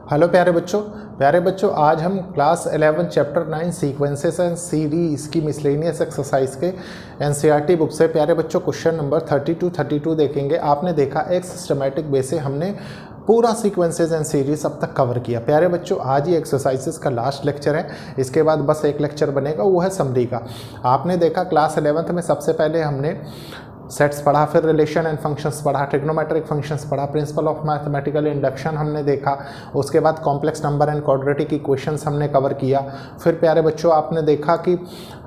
Hello प्यारे बच्चों आज हम class 11 chapter 9 sequences and series की मिसलेनियस एक्सरसाइज के एनसीईआरटी बुक से प्यारे बच्चों क्वेश्चन नंबर 32 देखेंगे। आपने देखा एक सिस्टमैटिक वे से हमने पूरा सीक्वेंसेस एंड सीरीज अब तक कवर किया। प्यारे बच्चों आज ही एक्सरसाइजेस का लास्ट लेक्चर है, इसके बाद बस एक लेक्चर बनेगा, वो है समरी का। आपने देखा क्लास 11 में सबसे पहले हमने सेट्स पढ़ा, फिर रिलेशन एंड फंक्शंस पढ़ा, ट्रिग्नोमेट्रिक फंक्शंस पढ़ा, प्रिंसिपल ऑफ मैथमेटिकल इंडक्शन हमने देखा, उसके बाद complex number and quadratic equations हमने कवर किया। फिर प्यारे बच्चों आपने देखा कि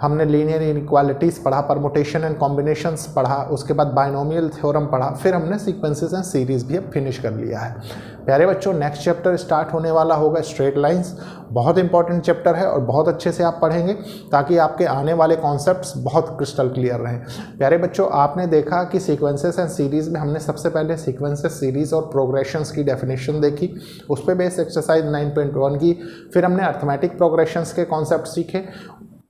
हमने लीनियर इनइक्वालिटीज़ पढ़ा, परमुटेशन एंड कॉम्बिनेशंस पढ़ा, उसके बाद बाइनोमियल थ्योरम पढ़ा, फिर हमने सीक्वेंसेस एंड सीरीज भी अब फिनिश कर लिया है। प्यारे बच्चों नेक्स्ट चैप्टर स्टार्ट होने वाला होगा स्ट्रेट लाइंस। बहुत इंपॉर्टेंट चैप्टर है और बहुत अच्छे से आप पढ़ेंगे ताकि आपके आने वाले कॉन्सेप्ट्स बहुत क्रिस्टल क्लियर रहें। प्यारे बच्चों आपने देखा कि सीक्वेंसेस एंड सीरीज में हमने सबसे पहले सीक्वेंसेस, सीरीज और प्रोग्रेशंस की डेफिनेशन देखी, उस पर बेस्ड एक्सरसाइज 9.1 की। फिर हमने अर्थमेटिक प्रोग्रेशंस के कॉन्सेप्ट सीखे,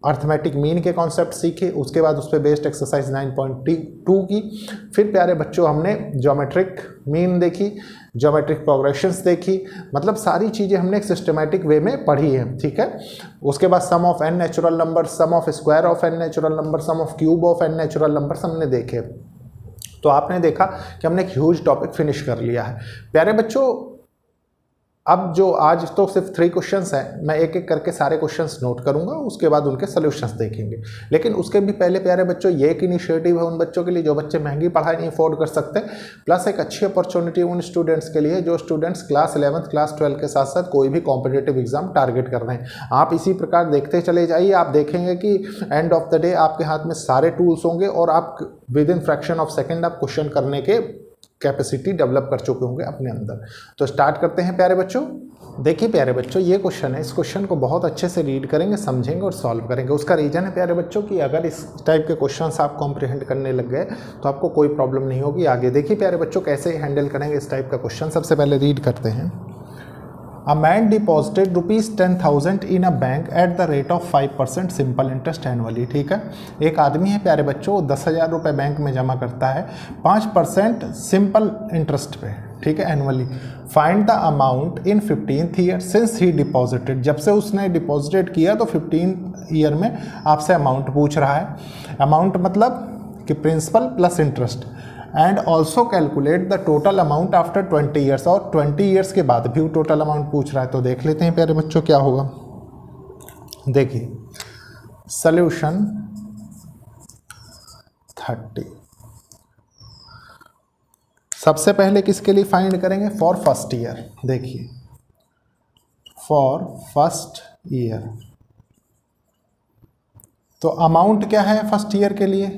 अर्थमेटिक मीन के कॉन्सेप्ट सीखे, उसके बाद उस पर बेस्ड एक्सरसाइज 9.2 की। फिर प्यारे बच्चों हमने ज्योमेट्रिक मीन देखी, ज्योमेट्रिक प्रोग्रेशंस देखी, मतलब सारी चीज़ें हमने एक सिस्टमैटिक वे में पढ़ी हैं, ठीक है। उसके बाद sum of n natural number, sum of square of n natural number, sum of cube of n natural number हमने देखे। तो आपने देखा कि हमने एक ह्यूज टॉपिक फिनिश कर लिया है। प्यारे बच्चों अब जो आज तो सिर्फ 3 क्वेश्चंस हैं, मैं एक एक करके सारे क्वेश्चंस नोट करूंगा, उसके बाद उनके सॉल्यूशंस देखेंगे। लेकिन उसके भी पहले प्यारे बच्चों ये एक इनिशिएटिव है उन बच्चों के लिए जो बच्चे महंगी पढ़ाई नहीं अफोर्ड कर सकते, प्लस एक अच्छी अपॉर्चुनिटी उन स्टूडेंट्स के लिए जो स्टूडेंट्स क्लास 11 क्लास 12 के साथ साथ कोई भी कॉम्पिटिटिव एग्जाम टारगेट कर रहे हैं। आप इसी प्रकार देखते चले जाइए, आप देखेंगे कि एंड ऑफ द डे आपके हाथ में सारे टूल्स होंगे और आप with in fraction of second आप क्वेश्चन करने के कैपेसिटी डेवलप कर चुके होंगे अपने अंदर। तो स्टार्ट करते हैं प्यारे बच्चों। देखिए प्यारे बच्चों ये क्वेश्चन है, इस क्वेश्चन को बहुत अच्छे से रीड करेंगे, समझेंगे और सॉल्व करेंगे। उसका रीजन है प्यारे बच्चों कि अगर इस टाइप के क्वेश्चंस आप कॉम्प्रिहेंड करने लग गए तो आपको कोई प्रॉब्लम नहीं होगी आगे। देखिए प्यारे बच्चों कैसे हैंडल करेंगे इस टाइप का क्वेश्चन। सबसे पहले रीड करते हैं। A man deposited ₹10,000 in a bank at the rate of 5% simple interest annually। ठीक है, एक आदमी है प्यारे बच्चों 10,000 रुपये बैंक में जमा करता है 5% सिंपल इंटरेस्ट पे, ठीक है, annually. Find the amount in 15th year since he deposited. जब से उसने डिपॉजिटेड किया तो 15th ईयर में आपसे अमाउंट पूछ रहा है। अमाउंट मतलब कि principal plus interest. And also calculate the total amount after 20 years, और 20 ईयर्स के बाद भी टोटल अमाउंट पूछ रहा है। तो देख लेते हैं प्यारे बच्चों क्या होगा। देखिए सॉल्यूशन 30। सबसे पहले किसके लिए फाइंड करेंगे? For first year. देखिए फॉर फर्स्ट ईयर तो अमाउंट क्या है फर्स्ट ईयर के लिए?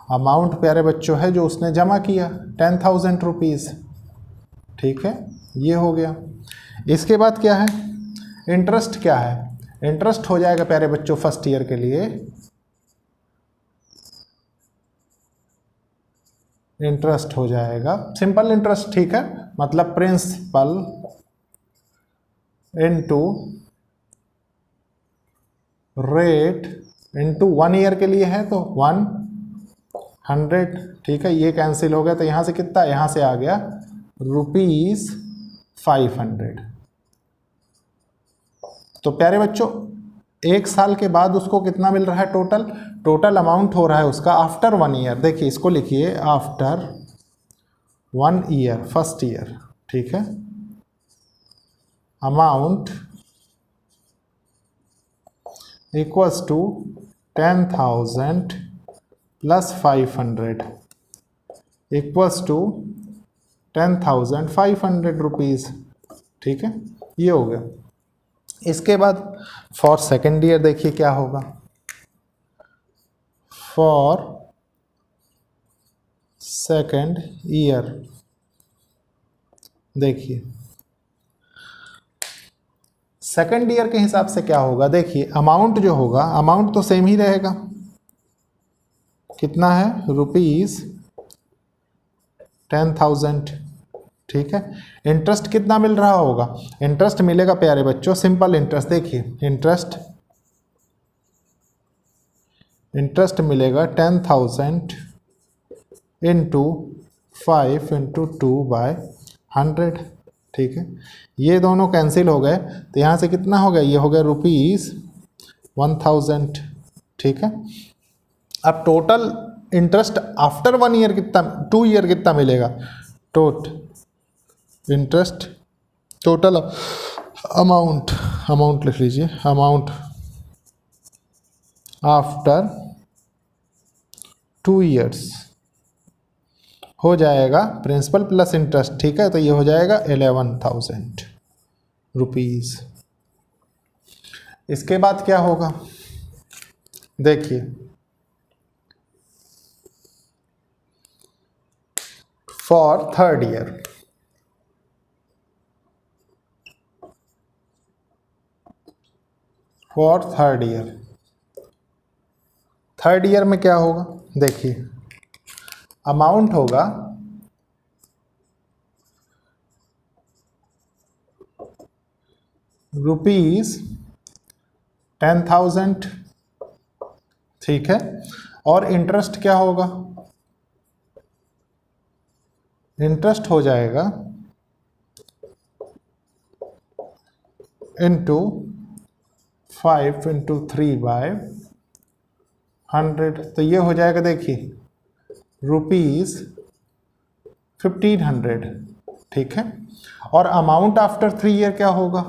अमाउंट प्यारे बच्चों है जो उसने जमा किया 10,000 रुपीज़, ठीक है, ये हो गया। इसके बाद क्या है? इंटरेस्ट क्या है? इंटरेस्ट हो जाएगा प्यारे बच्चों फर्स्ट ईयर के लिए इंटरेस्ट हो जाएगा सिंपल इंटरेस्ट, ठीक है, मतलब principal into rate into 1 year के लिए है तो 100, ठीक है, ये कैंसिल हो गया तो यहाँ से कितना, यहाँ से आ गया ₹500। तो प्यारे बच्चों 1 साल के बाद उसको कितना मिल रहा है? टोटल अमाउंट हो रहा है उसका आफ्टर 1 ईयर। देखिए इसको लिखिए आफ्टर 1 ईयर फर्स्ट ईयर, ठीक है, amount equals to 10,000 plus 500 equals to 10,500 rupees, ठीक है, ये हो गया। इसके बाद फॉर सेकेंड ईयर देखिए क्या होगा। फॉर सेकेंड ईयर देखिए सेकेंड ईयर के हिसाब से क्या होगा? देखिए अमाउंट जो होगा, अमाउंट तो सेम ही रहेगा, कितना है? ₹10,000, ठीक है। इंटरेस्ट कितना मिल रहा होगा? इंटरेस्ट मिलेगा प्यारे बच्चों सिंपल इंटरेस्ट। देखिए इंटरेस्ट मिलेगा 10,000 इंटू 5 इंटू 2/100, ठीक है, ये दोनों कैंसिल हो गए तो यहाँ से कितना हो गया, ये हो गया ₹1000, ठीक है। अब टोटल इंटरेस्ट आफ्टर 1 ईयर कितना, 2 ईयर कितना मिलेगा, इंटरेस्ट टोटल अमाउंट लिख लीजिए, अमाउंट आफ्टर 2 ईयर्स हो जाएगा प्रिंसिपल प्लस इंटरेस्ट, ठीक है, तो ये हो जाएगा 11,000 रुपीज़। इसके बाद क्या होगा, देखिए for third year, third year में क्या होगा, देखिए अमाउंट होगा ₹10,000, ठीक है, और इंटरेस्ट क्या होगा, इंटरेस्ट हो जाएगा इंटू 5 × 3/100, तो ये हो जाएगा देखिए ₹1500, ठीक है। और अमाउंट आफ्टर 3 ईयर क्या होगा,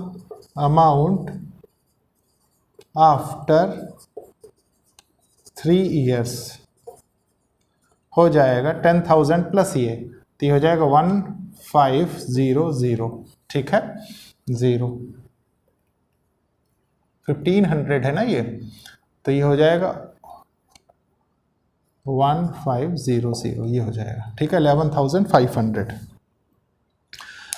अमाउंट आफ्टर 3 ईयर्स हो जाएगा 10,000 प्लस ये, तो ये हो जाएगा 1500, ठीक है, 1500 है ना ये, तो ये हो जाएगा 1500, ये हो जाएगा, ठीक है, 11,500।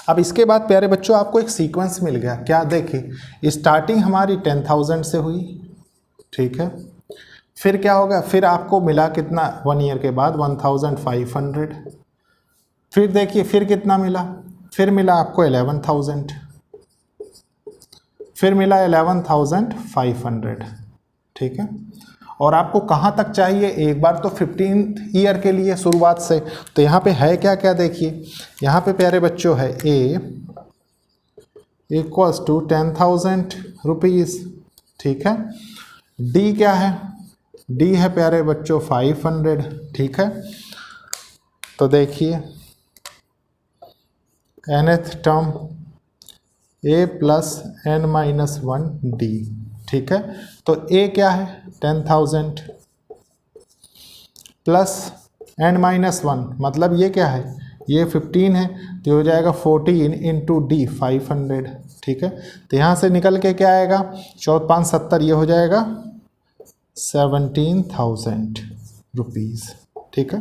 अब इसके बाद प्यारे बच्चों आपको एक सीक्वेंस मिल गया, क्या, देखिए स्टार्टिंग हमारी 10,000 से हुई, ठीक है, फिर क्या होगा, फिर आपको मिला कितना 1 ईयर के बाद 1,500, फिर देखिए फिर कितना मिला, फिर मिला आपको 11,000, फिर मिला 11,500, ठीक है। और आपको कहाँ तक चाहिए, एक बार तो 15 ईयर के लिए शुरुआत से, तो यहाँ पे है क्या क्या, देखिए यहाँ पे प्यारे बच्चों है A = 10,000 रुपीज़, ठीक है। D क्या है, D है प्यारे बच्चों 500, ठीक है। तो देखिए nth term A + n-1 D, ठीक है। तो A क्या है 10,000 प्लस n-1, मतलब ये क्या है, ये 15 है, तो हो जाएगा 14 × D 500, ठीक है। तो यहाँ से निकल के क्या आएगा, 4 5 70, ये हो जाएगा 17,000 रुपीज़, ठीक है।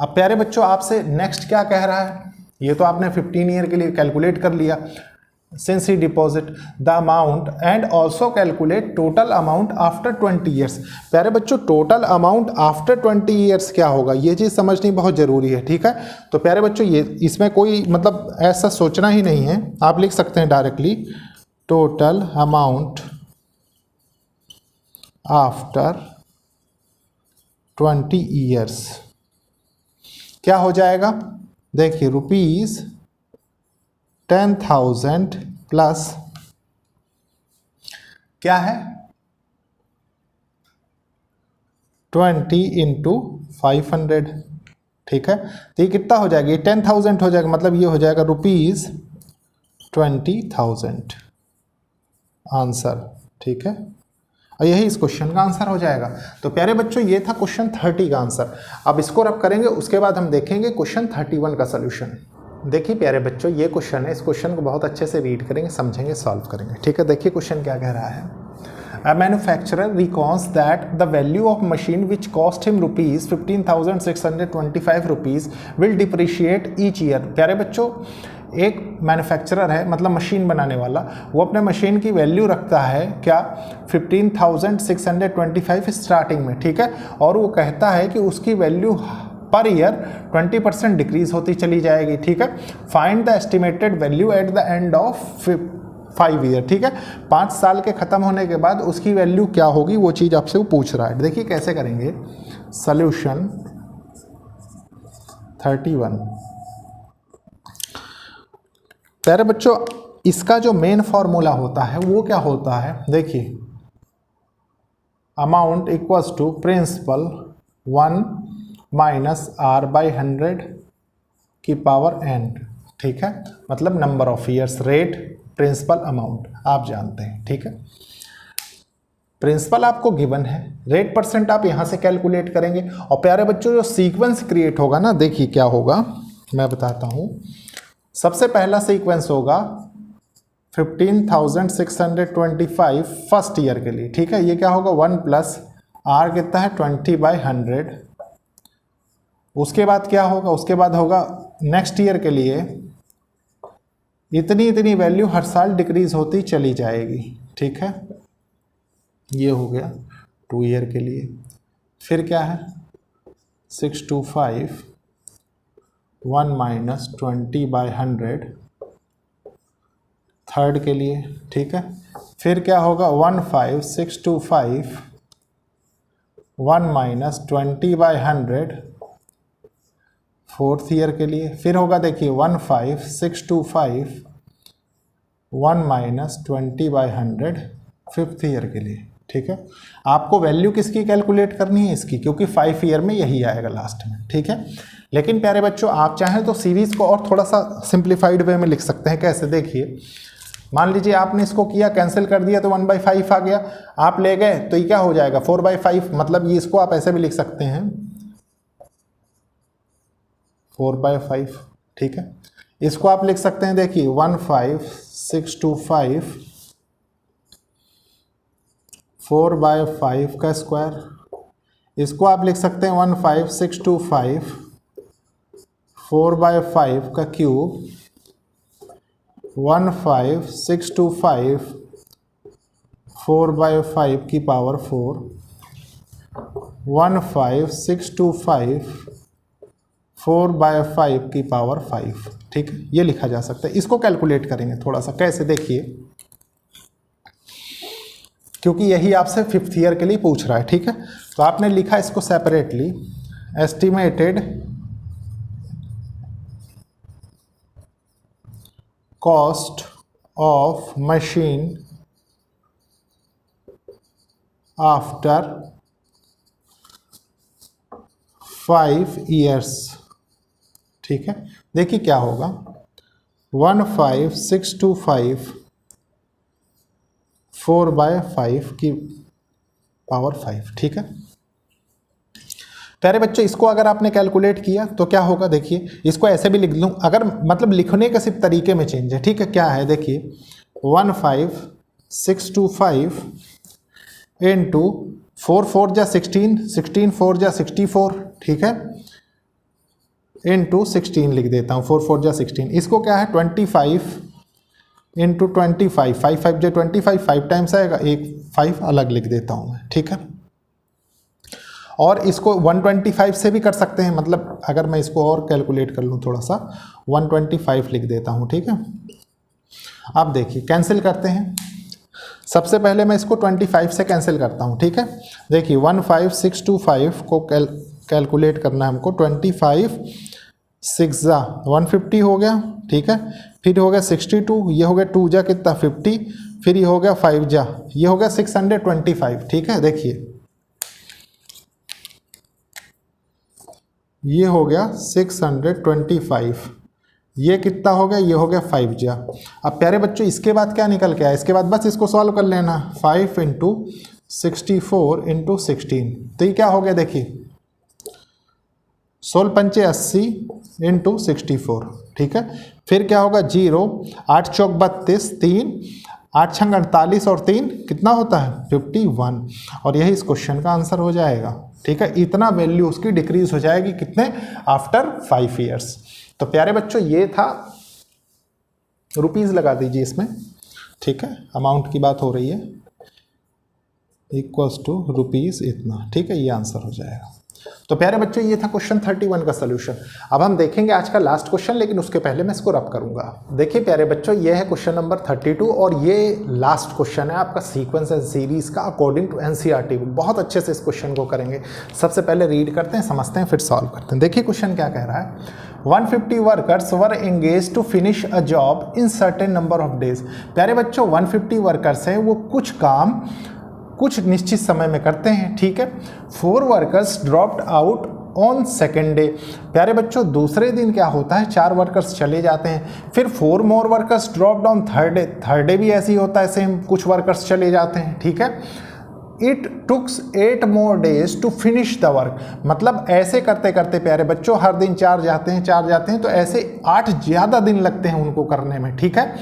अब प्यारे बच्चों आपसे नेक्स्ट क्या कह रहा है, ये तो आपने 15 ईयर के लिए कैलकुलेट कर लिया, since he deposit the amount and also calculate total amount after 20 years। प्यारे बच्चों टोटल अमाउंट आफ्टर 20 ईयर्स क्या होगा, ये चीज़ समझनी बहुत ज़रूरी है, ठीक है। तो प्यारे बच्चों ये इसमें कोई मतलब ऐसा सोचना ही नहीं है, आप लिख सकते हैं directly total amount after 20 years क्या हो जाएगा, देखिए ₹10,000 प्लस क्या है 20 × 500, ठीक है। तो ये कितना हो जाएगा, ये 10,000 हो जाएगा, मतलब ये हो जाएगा ₹20,000 आंसर, ठीक है। और यही इस क्वेश्चन का आंसर हो जाएगा। तो प्यारे बच्चों ये था क्वेश्चन 30 का आंसर। अब इसको रब करेंगे, उसके बाद हम देखेंगे क्वेश्चन 31 का सोल्यूशन। देखिए प्यारे बच्चों ये क्वेश्चन है, इस क्वेश्चन को बहुत अच्छे से रीड करेंगे, समझेंगे, सॉल्व करेंगे, ठीक है। देखिए क्वेश्चन क्या कह रहा है, a manufacturer reckons that the value of machine which cost him ₹15,625 will depreciate each year. प्यारे बच्चों एक मैन्युफैक्चरर है, मतलब मशीन बनाने वाला, वो अपने मशीन की वैल्यू रखता है क्या 15,625 स्टार्टिंग में, ठीक है। और वो कहता है कि उसकी वैल्यू पर ईयर 20% डिक्रीज होती चली जाएगी, ठीक है। Find the estimated value at the end of 5 year, ठीक है। 5 साल के ख़त्म होने के बाद उसकी वैल्यू क्या होगी, वो चीज़ आपसे वो पूछ रहा है। देखिए कैसे करेंगे, सोल्यूशन 31 प्यारे बच्चों इसका जो मेन फॉर्मूला होता है वो क्या होता है, देखिए amount equals to principal 1 minus R by 100 की पावर n, ठीक है, मतलब number of years, rate, principal, amount आप जानते हैं, ठीक है। प्रिंसिपल आपको गिवन है, रेट परसेंट आप यहां से कैलकुलेट करेंगे। और प्यारे बच्चों जो सीक्वेंस क्रिएट होगा ना, देखिए क्या होगा मैं बताता हूं। सबसे पहला सीक्वेंस होगा 15,625 फर्स्ट ईयर के लिए, ठीक है। ये क्या होगा 1 प्लस आर कितना है 20/100। उसके बाद क्या होगा, उसके बाद होगा नेक्स्ट ईयर के लिए इतनी इतनी वैल्यू हर साल डिक्रीज होती चली जाएगी, ठीक है। ये हो गया 2 ईयर के लिए। फिर क्या है 625 1 माइनस 20/100 थर्ड के लिए, ठीक है। फिर क्या होगा 15,625 1 माइनस 20/100 फोर्थ ईयर के लिए। फिर होगा देखिए 15,625 1 माइनस 20/100 फिफ्थ ईयर के लिए, ठीक है। आपको वैल्यू किसकी कैलकुलेट करनी है, इसकी, क्योंकि 5 ईयर में यही आएगा लास्ट में, ठीक है। लेकिन प्यारे बच्चों आप चाहें तो सीरीज को और थोड़ा सा सिंप्लीफाइड वे में लिख सकते हैं। कैसे, देखिए मान लीजिए आपने इसको किया, कैंसिल कर दिया तो 1/5 आ गया, आप ले गए तो ये क्या हो जाएगा 4/5, मतलब ये इसको आप ऐसे भी लिख सकते हैं 4/5, ठीक है। इसको आप लिख सकते हैं, देखिए 15,625 4/5 का स्क्वायर। इसको आप लिख सकते हैं 15,625 4/5 का क्यूब, 15,625 4/5 की पावर 4, 15,625 4/5 की पावर 5, ठीक है। ये लिखा जा सकता है। इसको कैलकुलेट करेंगे थोड़ा सा, कैसे देखिए, क्योंकि यही आपसे 5th ईयर के लिए पूछ रहा है, ठीक है। तो आपने लिखा इसको separately, estimated cost of machine after 5 years, ठीक है। देखिए क्या होगा 15,625 4/5 की पावर 5, ठीक है। प्यारे बच्चों इसको अगर आपने कैलकुलेट किया तो क्या होगा, देखिए इसको ऐसे भी लिख लूँ, अगर मतलब लिखने के सिर्फ तरीके में चेंज है, ठीक है। क्या है देखिए 15,625 इंटू 4 4 जा 16, 16 4 जा 64, ठीक है, इंटू 16 लिख देता हूँ, 4 4 जा 16। इसको क्या है 25 इंटू 25, 5 5 जा 25, 5 टाइम्स आएगा, एक 5 अलग लिख देता हूँ मैं, ठीक है। और इसको 125 से भी कर सकते हैं, मतलब अगर मैं इसको और कैलकुलेट कर लूँ थोड़ा सा, 125 लिख देता हूँ, ठीक है। अब देखिए कैंसिल करते हैं। सबसे पहले मैं इसको 25 से कैंसिल करता हूँ, ठीक है। देखिए 15,625 को कैलकुलेट करना है हमको, 25 6 जा 150 हो गया, ठीक है। फिर हो गया 62, ये हो गया 2 जा कितना 50, फिर ये हो गया 5 जा, ये हो गया 625, ठीक है। देखिए ये हो गया 625, ये कितना हो गया, ये हो गया 5 जा। अब प्यारे बच्चों इसके बाद क्या निकल के आया, इसके बाद बस इसको सॉल्व कर लेना, 5 इंटू 64 इंटू 16, तो ये क्या हो गया देखिए 16 पंचे 80 इंटू 64, ठीक है। फिर क्या होगा 0, 8 चौक 32, 3 8 छंग 48 और 3 कितना होता है 51, और यही इस क्वेश्चन का आंसर हो जाएगा, ठीक है। इतना वैल्यू उसकी डिक्रीज हो जाएगी कितने, आफ्टर 5 ईयर्स। तो प्यारे बच्चों ये था, रुपीस लगा दीजिए इसमें, ठीक है, अमाउंट की बात हो रही है, इक्वल्स टू रुपीस इतना, ठीक है, ये आंसर हो जाएगा। तो प्यारे बच्चों ये था क्वेश्चन 31 का सोल्यूशन। अब हम देखेंगे आज का लास्ट क्वेश्चन, लेकिन उसके पहले मैं इसको रब करूंगा। देखिए प्यारे बच्चों ये है क्वेश्चन नंबर 32 और ये लास्ट क्वेश्चन है आपका सीक्वेंस एंड सीरीज का अकॉर्डिंग टू एनसीईआरटी। बहुत अच्छे से इस क्वेश्चन को करेंगे। सबसे पहले रीड करते हैं, समझते हैं, फिर सॉल्व करते हैं। देखिए क्वेश्चन क्या कह रहा है, 150 workers were engage to finish a job in certain number of days. प्यारे बच्चों 150 वर्कर्स हैं, वो कुछ काम कुछ निश्चित समय में करते हैं, ठीक है। 4 workers dropped out on second day. प्यारे बच्चों दूसरे दिन क्या होता है, 4 वर्कर्स चले जाते हैं, फिर 4 more workers dropped on third day. Third day भी ऐसे ही होता है, सेम कुछ वर्कर्स चले जाते हैं, ठीक है। It tooks 8 more days to finish the work. मतलब ऐसे करते करते प्यारे बच्चों हर दिन 4 जाते हैं, तो ऐसे 8 ज़्यादा दिन लगते हैं उनको करने में, ठीक है।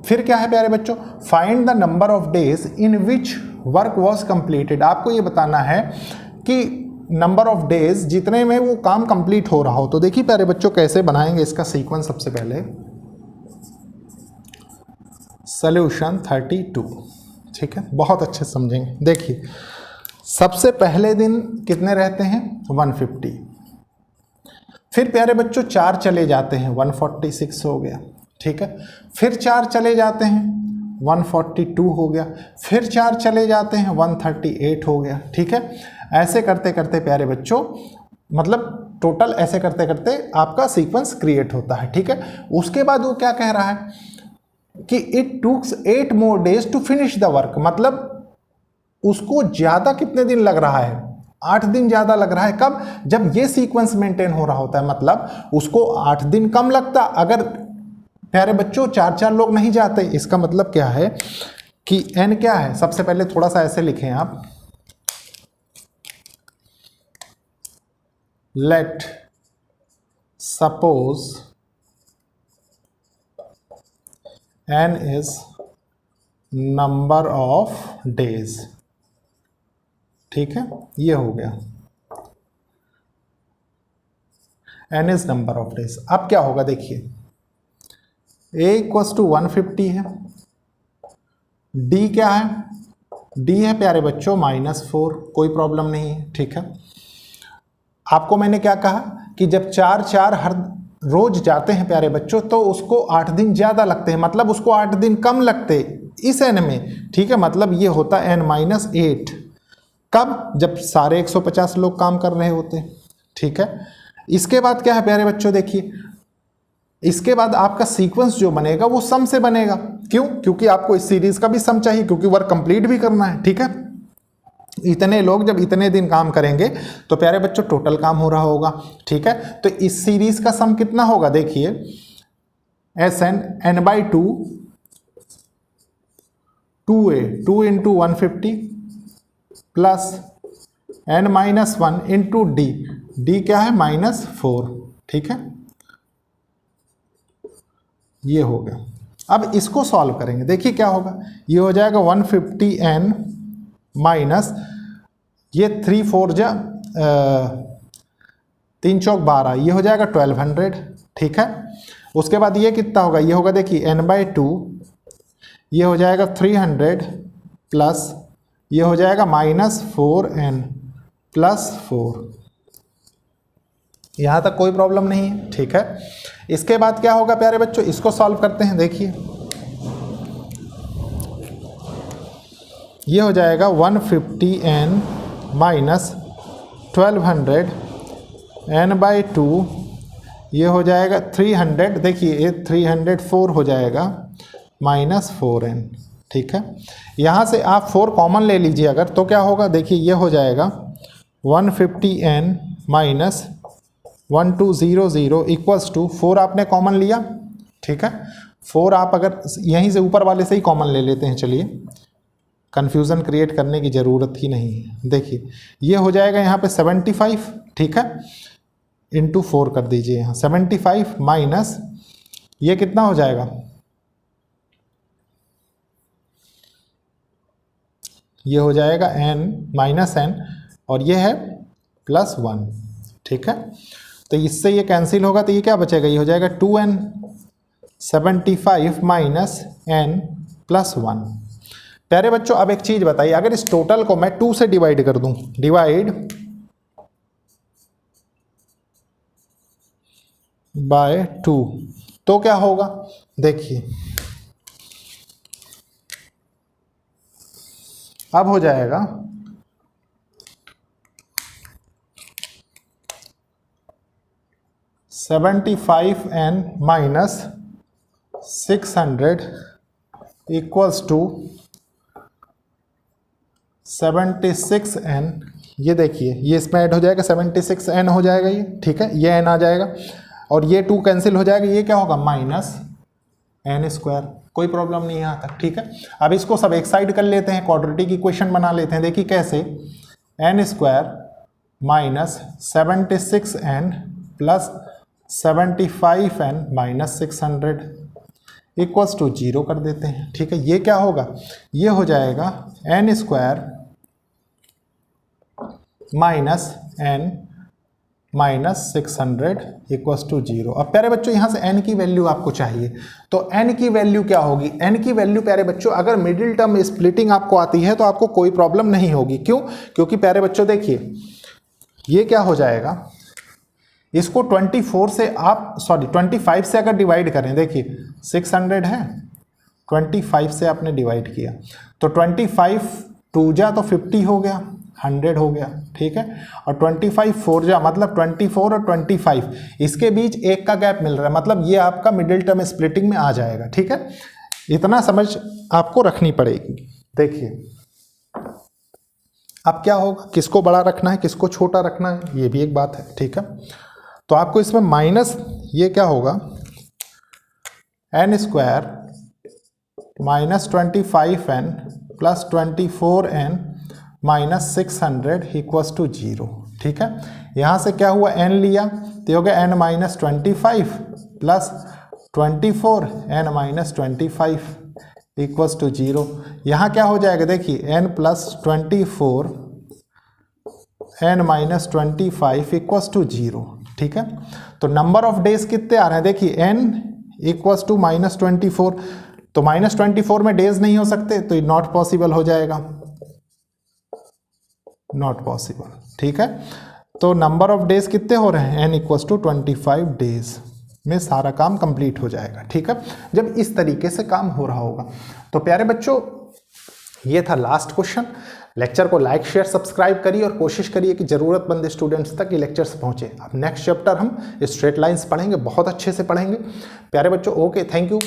फिर क्या है प्यारे बच्चों, find the number of days in which work was completed. आपको ये बताना है कि नंबर ऑफ डेज जितने में वो काम कंप्लीट हो रहा हो। तो देखिए प्यारे बच्चों कैसे बनाएंगे इसका सीक्वेंस। सबसे पहले सॉल्यूशन 32, ठीक है, बहुत अच्छे समझेंगे। देखिए सबसे पहले दिन कितने रहते हैं, 150। फिर प्यारे बच्चों 4 चले जाते हैं, 146 हो गया, ठीक है। फिर 4 चले जाते हैं, 142 हो गया। फिर 4 चले जाते हैं, 138 हो गया, ठीक है। ऐसे करते करते प्यारे बच्चों मतलब टोटल ऐसे करते करते आपका सीक्वेंस क्रिएट होता है, ठीक है। उसके बाद वो क्या कह रहा है कि it tooks 8 more days to finish the work. मतलब उसको ज़्यादा कितने दिन लग रहा है, 8 दिन ज़्यादा लग रहा है। कब, जब ये सीक्वेंस मेंटेन हो रहा होता है। मतलब उसको 8 दिन कम लगता अगर प्यारे बच्चों 4-4 लोग नहीं जाते। इसका मतलब क्या है कि n क्या है, सबसे पहले थोड़ा सा ऐसे लिखें आप, let suppose n is number of days, ठीक है, ये हो गया n is number of days। अब क्या होगा देखिए, a इक्वल्स टू 150 है, d क्या है, d है प्यारे बच्चों -4, कोई प्रॉब्लम नहीं है, ठीक है। आपको मैंने क्या कहा कि जब 4-4 हर रोज जाते हैं प्यारे बच्चों तो उसको 8 दिन ज़्यादा लगते हैं, मतलब उसको 8 दिन कम लगते इस n में, ठीक है। मतलब ये होता है n-8। कब, जब सारे 150 लोग काम कर रहे होते, ठीक है। इसके बाद क्या है प्यारे बच्चों, देखिए इसके बाद आपका सीक्वेंस जो बनेगा वो सम से बनेगा। क्यों, क्योंकि आपको इस सीरीज का भी सम चाहिए, क्योंकि वर्क कंप्लीट भी करना है, ठीक है। इतने लोग जब इतने दिन काम करेंगे तो प्यारे बच्चों टोटल काम हो रहा होगा, ठीक है। तो इस सीरीज का सम कितना होगा, देखिए Sn n/2 2a 2 into 150 plus n-1 into d क्या है -4, ठीक है। ये हो गया। अब इसको सॉल्व करेंगे, देखिए क्या होगा, ये हो जाएगा 150n माइनस ये 3-4 जा 3 चौक 12, ये हो जाएगा 1200, ठीक है। उसके बाद ये कितना होगा, ये होगा देखिए n/2, ये हो जाएगा 300 प्लस ये हो जाएगा -4n प्लस 4। यहाँ तक कोई प्रॉब्लम नहीं है, ठीक है। इसके बाद क्या होगा प्यारे बच्चों, इसको सॉल्व करते हैं। देखिए ये हो जाएगा 150n माइनस 1200 n/2, ये हो जाएगा 300, देखिए ये 304 हो जाएगा -4n, ठीक है। यहाँ से आप 4 कॉमन ले लीजिए अगर, तो क्या होगा, देखिए ये हो जाएगा 150n माइनस 1200 इक्वल्स टू 4 आपने कॉमन लिया, ठीक है। 4 आप अगर यहीं से ऊपर वाले से ही कॉमन ले लेते हैं, चलिए कन्फ्यूज़न क्रिएट करने की ज़रूरत ही नहीं है। देखिए ये हो जाएगा यहाँ पे 75, ठीक है, इंटू 4 कर दीजिए यहाँ 75 माइनस ये कितना हो जाएगा, ये हो जाएगा n और ये है +1, ठीक है। तो इससे ये कैंसिल होगा तो ये क्या बचेगा, ये हो जाएगा 2n 75 माइनस n +1। प्यारे बच्चों अब एक चीज़ बताइए, अगर इस टोटल को मैं 2 से डिवाइड कर दूं, डिवाइड बाय 2, तो क्या होगा, देखिए अब हो जाएगा 7 75n minus 600 equals to 76n। ये देखिए ये इसमें ऐड हो जाएगा, 76n हो जाएगा ये, ठीक है, ये n आ जाएगा और ये 2 कैंसिल हो जाएगा, ये क्या होगा माइनस n स्क्वायर। कोई प्रॉब्लम नहीं है यहाँ तक, ठीक है। अब इसको सब एक साइड कर लेते हैं, क्वाड्रेटिक इक्वेशन बना लेते हैं। देखिए कैसे, n square minus 76n plus 75n minus 600 equals to 0 कर देते हैं, ठीक है। ये क्या होगा, ये हो जाएगा n square minus n minus 600 equals to 0। अब प्यारे बच्चों यहाँ से n की वैल्यू आपको चाहिए, तो n की वैल्यू क्या होगी, n की वैल्यू प्यारे बच्चों अगर मिडिल टर्म स्प्लिटिंग आपको आती है तो आपको कोई प्रॉब्लम नहीं होगी। क्यों, क्योंकि प्यारे बच्चों देखिए ये क्या हो जाएगा, इसको 24 से आप 25 से अगर डिवाइड करें, देखिए 600 है, 25 से आपने डिवाइड किया तो 25 2 जा तो 50 हो गया, 100 हो गया, ठीक है। और 25 4 जा मतलब 24 और 25, इसके बीच 1 का गैप मिल रहा है, मतलब ये आपका मिडिल टर्म स्प्लिटिंग में आ जाएगा, ठीक है। इतना समझ आपको रखनी पड़ेगी। देखिए अब क्या होगा, किसको बड़ा रखना है किसको छोटा रखना है, ये भी एक बात है, ठीक है। तो आपको इसमें माइनस ये क्या होगा, n square minus 25n plus 24n minus 600 equals to 0, ठीक है। यहाँ से क्या हुआ, n लिया तो हो गया n minus 25 plus 24 n minus 25 equals to 0। यहाँ क्या हो जाएगा, देखिए n plus 24 n minus 25 equals to 0, ठीक है। तो नंबर ऑफ डेज कितने आ रहे हैं, देखिए n इक्वल्स टू माइनस 24, तो माइनस 24 में डेज नहीं हो सकते तो ये नॉट पॉसिबल हो जाएगा, नॉट पॉसिबल, ठीक है। तो नंबर ऑफ डेज कितने हो रहे हैं, n इक्वल्स टू 25 डेज में सारा काम कंप्लीट हो जाएगा, ठीक है, जब इस तरीके से काम हो रहा होगा। तो प्यारे बच्चों ये था लास्ट क्वेश्चन। लेक्चर को लाइक शेयर सब्सक्राइब करिए और कोशिश करिए कि ज़रूरतमंद स्टूडेंट्स तक ये लेक्चर्स पहुंचे। अब नेक्स्ट चैप्टर हम स्ट्रेट लाइंस पढ़ेंगे, बहुत अच्छे से पढ़ेंगे प्यारे बच्चों। Okay, thank you.